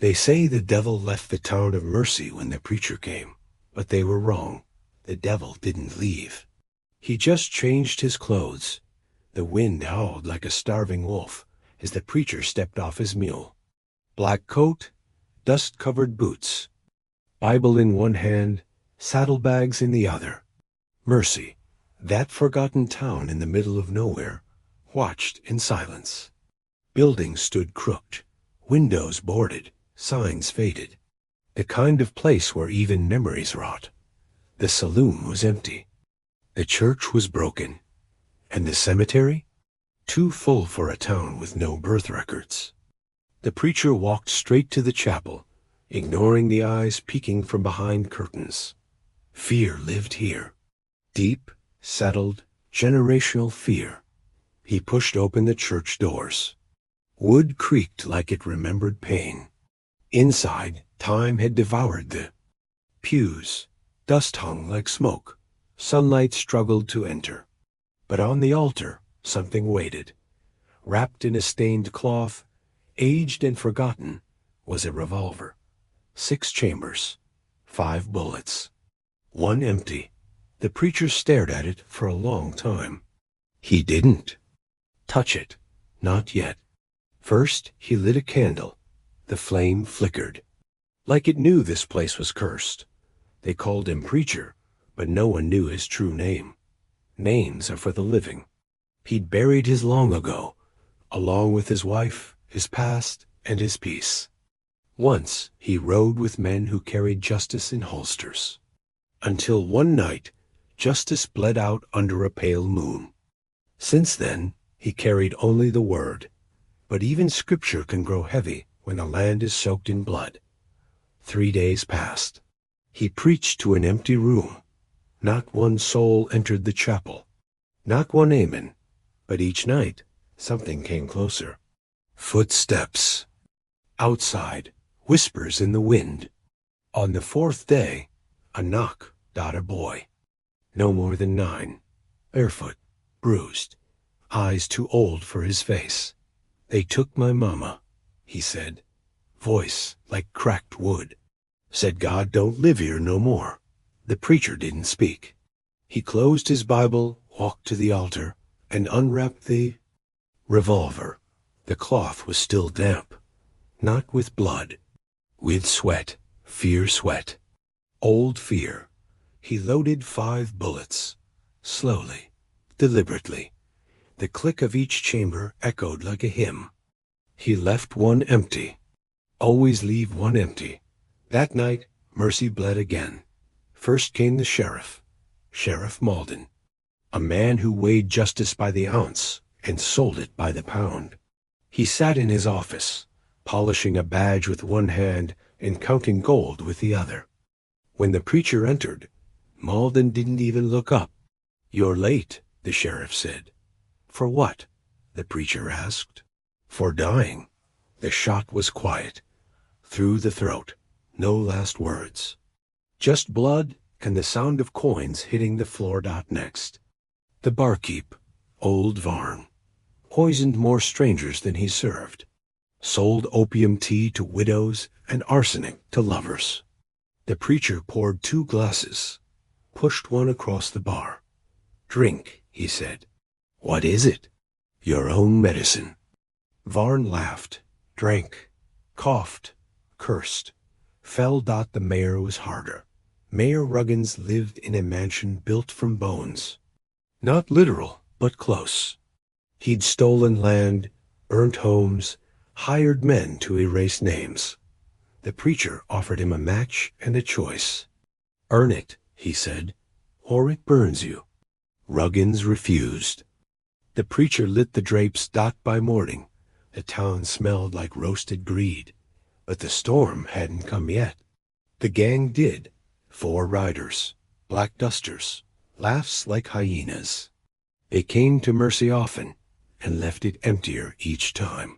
They say the devil left the town of Mercy when the preacher came, but they were wrong. The devil didn't leave. He just changed his clothes. The wind howled like a starving wolf as the preacher stepped off his mule. Black coat, dust-covered boots, Bible in one hand, saddlebags in the other. Mercy, that forgotten town in the middle of nowhere, watched in silence. Buildings stood crooked, windows boarded, signs faded. The kind of place where even memories rot. The saloon was empty. The church was broken. And the cemetery? Too full for a town with no birth records. The preacher walked straight to the chapel, ignoring the eyes peeking from behind curtains. Fear lived here. Deep, settled, generational fear. He pushed open the church doors. Wood creaked like it remembered pain. Inside, time had devoured the pews. Dust hung like smoke. Sunlight struggled to enter. But on the altar, something waited. Wrapped in a stained cloth, aged and forgotten, was a revolver. 6 chambers, 5 bullets. One empty. The preacher stared at it for a long time. He didn't touch it. Not yet. First, he lit a candle. The flame flickered. Like it knew this place was cursed. They called him preacher, but no one knew his true name. Names are for the living. He'd buried his long ago, along with his wife, his past, and his peace. Once he rode with men who carried justice in holsters. Until one night, justice bled out under a pale moon. Since then, he carried only the word. But even scripture can grow heavy when the land is soaked in blood. 3 days passed. He preached to an empty room. Not one soul entered the chapel. Not one amen. But each night, something came closer. Footsteps. Outside, whispers in the wind. On the 4th day, a knock, a boy. No more than 9. Barefoot, bruised. Eyes too old for his face. They took my mama, he said. Voice like cracked wood. Said God don't live here no more. The preacher didn't speak. He closed his Bible, walked to the altar, and unwrapped the revolver. The cloth was still damp. Not with blood. With sweat. Fear sweat. Old fear. He loaded 5 bullets. Slowly. Deliberately. The click of each chamber echoed like a hymn. He left one empty. Always leave one empty. That night, Mercy bled again. First came the sheriff, Sheriff Malden, a man who weighed justice by the ounce and sold it by the pound. He sat in his office, polishing a badge with one hand and counting gold with the other. When the preacher entered, Malden didn't even look up. "You're late," the sheriff said. "For what?" the preacher asked. "For dying." The shot was quiet. Through the throat. No last words. Just blood and the sound of coins hitting the floor. Next. The barkeep, old Varn, poisoned more strangers than he served. Sold opium tea to widows and arsenic to lovers. The preacher poured 2 glasses, pushed one across the bar. "Drink," he said. "What is it?" "Your own medicine." Varn laughed, drank, coughed, cursed. Fell. The mayor was harder. Mayor Ruggins lived in a mansion built from bones. Not literal, but close. He'd stolen land, burnt homes, hired men to erase names. The preacher offered him a match and a choice. "Earn it," he said, "or it burns you." Ruggins refused. The preacher lit the drapes. By morning, the town smelled like roasted greed. But the storm hadn't come yet. The gang did. 4 riders, black dusters, laughs like hyenas. They came to Mercy often and left it emptier each time.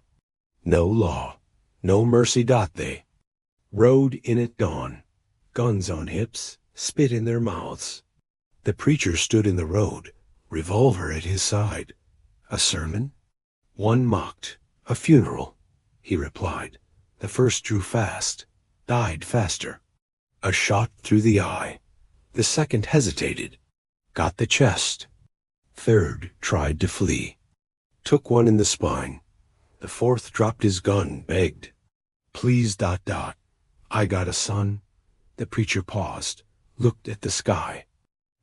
No law, no mercy. They rode in at dawn, guns on hips, spit in their mouths. The preacher stood in the road, revolver at his side. "A sermon?" One mocked. "A funeral," he replied. The first drew fast, died faster. A shot through the eye. The second hesitated, got the chest. Third tried to flee. Took one in the spine. The fourth dropped his gun, begged. Please, ... I got a son. The preacher paused, looked at the sky.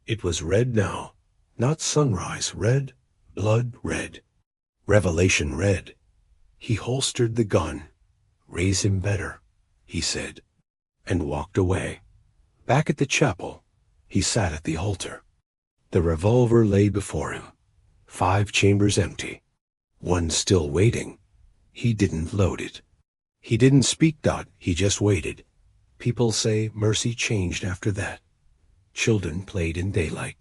It was red now, not sunrise red, blood red. Revelation red. He holstered the gun. Raise him better, he said, and walked away. Back at the chapel, he sat at the altar. The revolver lay before him, 5 chambers empty, one still waiting. He didn't load it. He didn't speak. He just waited. People say Mercy changed after that. Children played in daylight.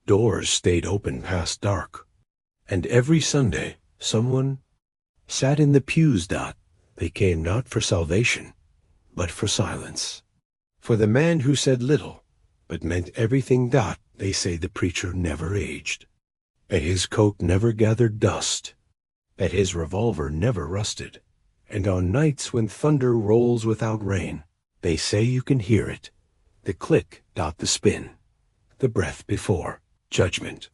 Doors stayed open past dark. And every Sunday, someone sat in the pews. They came not for salvation, but for silence. For the man who said little, but meant everything. They say the preacher never aged. That his coat never gathered dust. That his revolver never rusted. And on nights when thunder rolls without rain, they say you can hear it. The click. The spin. The breath before judgment.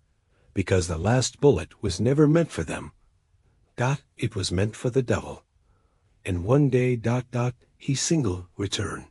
Because the last bullet was never meant for them. It was meant for the devil. And one day. He single return.